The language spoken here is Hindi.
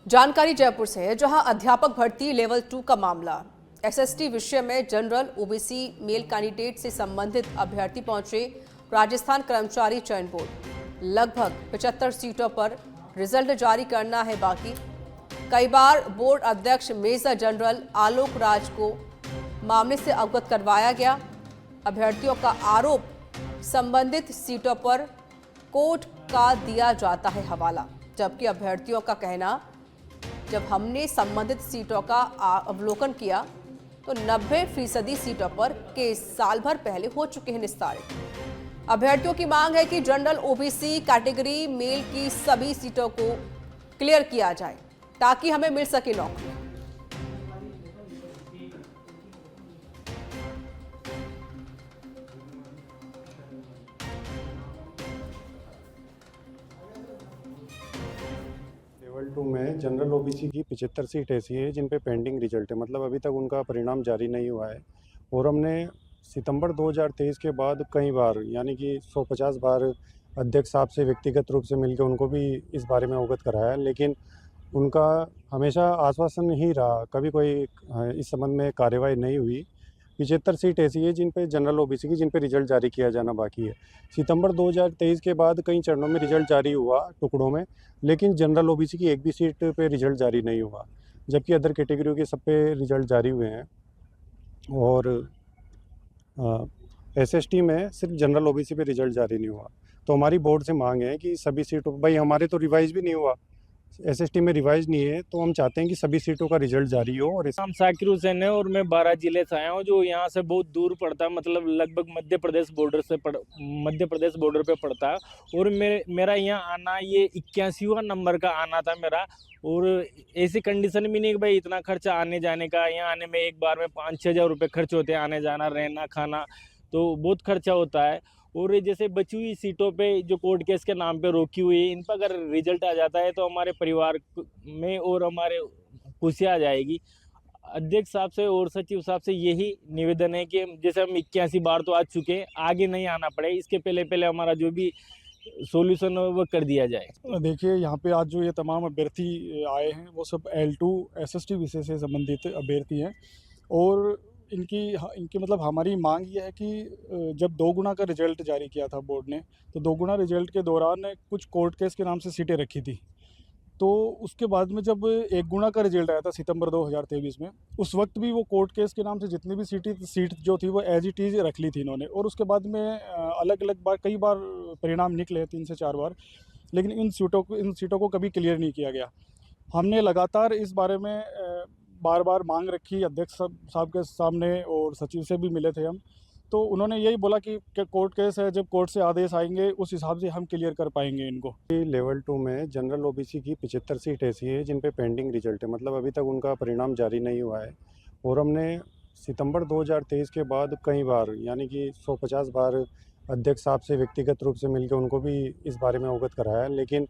जानकारी जयपुर से है, जहां अध्यापक भर्ती लेवल 2 का मामला। एसएसटी विषय में जनरल ओबीसी मेल कैंडिडेट से संबंधित अभ्यर्थी पहुंचे राजस्थान कर्मचारी चयन बोर्ड। लगभग 75 सीटों पर रिजल्ट जारी करना है बाकी। कई बार बोर्ड अध्यक्ष मेजर जनरल आलोक राज को मामले से अवगत करवाया गया। अभ्यर्थियों का आरोप, संबंधित सीटों पर कोर्ट का दिया जाता है हवाला, जबकि अभ्यर्थियों का कहना, जब हमने संबंधित सीटों का अवलोकन किया तो 90% सीटों पर केस साल भर पहले हो चुके हैं निस्तारित। अभ्यर्थियों की मांग है कि जनरल ओबीसी कैटेगरी मेल की सभी सीटों को क्लियर किया जाए ताकि हमें मिल सके नौकरी। लेवल 2 में जनरल ओबीसी की 75 सीट ऐसी है जिन पे पेंडिंग रिजल्ट है, मतलब अभी तक उनका परिणाम जारी नहीं हुआ है। और हमने सितंबर 2023 के बाद कई बार यानी कि 150 बार अध्यक्ष साहब से व्यक्तिगत रूप से मिलकर उनको भी इस बारे में अवगत कराया, लेकिन उनका हमेशा आश्वासन ही रहा, कभी कोई इस संबंध में कार्यवाही नहीं हुई। 75 सीट ऐसी है जिन पे जनरल ओबीसी की जिन पे रिजल्ट जारी किया जाना बाकी है। सितंबर 2023 के बाद कई चरणों में रिजल्ट जारी हुआ टुकड़ों में, लेकिन जनरल ओबीसी की एक भी सीट पे रिजल्ट जारी नहीं हुआ, जबकि अदर कैटेगरियों के सब पे रिजल्ट जारी हुए हैं। और एसएसटी में सिर्फ जनरल ओबीसी पे रिजल्ट जारी नहीं हुआ। तो हमारी बोर्ड से मांग है कि सभी सीटों, भाई हमारे तो रिवाइज भी नहीं हुआ, एसएसटी में रिवाइज नहीं है, तो हम चाहते हैं कि सभी सीटों का रिजल्ट जारी हो। और नाम साकिर हुसैन है और मैं 12 जिले से आया हूँ, जो यहाँ से बहुत दूर पड़ता है, मतलब लगभग मध्य प्रदेश बॉर्डर पे पड़ता है। और मेरा यहाँ आना, ये 81वां नंबर का आना था मेरा। और ऐसी कंडीशन भी नहीं कि भाई इतना खर्चा आने जाने का, यहाँ आने में एक बार में 5-6 हज़ार रुपये खर्च होते हैं, आने जाना रहना खाना, तो बहुत खर्चा होता है। और जैसे बची हुई सीटों पे जो कोर्ट केस के नाम पे रोकी हुई है, इन पर अगर रिजल्ट आ जाता है तो हमारे परिवार में और हमारे खुशी आ जाएगी। अध्यक्ष साहब से और सचिव साहब से यही निवेदन है कि जैसे हम 81 बार तो आ चुके हैं, आगे नहीं आना पड़े, इसके पहले हमारा जो भी सॉल्यूशन हो वो कर दिया जाए। देखिए, यहाँ पे आज जो ये तमाम अभ्यर्थी आए हैं वो सब L2 एसएसटी विषय से संबंधित अभ्यर्थी हैं। और इनकी मतलब हमारी मांग ये है कि जब 2 गुना का रिजल्ट जारी किया था बोर्ड ने, तो 2 गुना रिजल्ट के दौरान कुछ कोर्ट केस के नाम से सीटें रखी थी। तो उसके बाद में जब 1 गुना का रिजल्ट आया था सितंबर 2023 में, उस वक्त भी वो कोर्ट केस के नाम से जितनी भी सीट जो थी वो एज इट इज़ रख ली थी इन्होंने। और उसके बाद में अलग अलग बार कई बार परिणाम निकले, 3 से 4 बार, लेकिन इन सीटों को कभी क्लियर नहीं किया गया। हमने लगातार इस बारे में बार बार मांग रखी अध्यक्ष साहब के सामने, और सचिव से भी मिले थे हम। तो उन्होंने यही बोला कि कोर्ट केस है, जब कोर्ट से आदेश आएंगे उस हिसाब से हम क्लियर कर पाएंगे इनको। लेवल 2 में जनरल ओबीसी की 75 सीट ऐसी है जिन पे पेंडिंग रिजल्ट है, मतलब अभी तक उनका परिणाम जारी नहीं हुआ है। और हमने सितंबर 2023 के बाद कई बार यानी कि 150 बार अध्यक्ष साहब से व्यक्तिगत रूप से मिलकर उनको भी इस बारे में अवगत कराया, लेकिन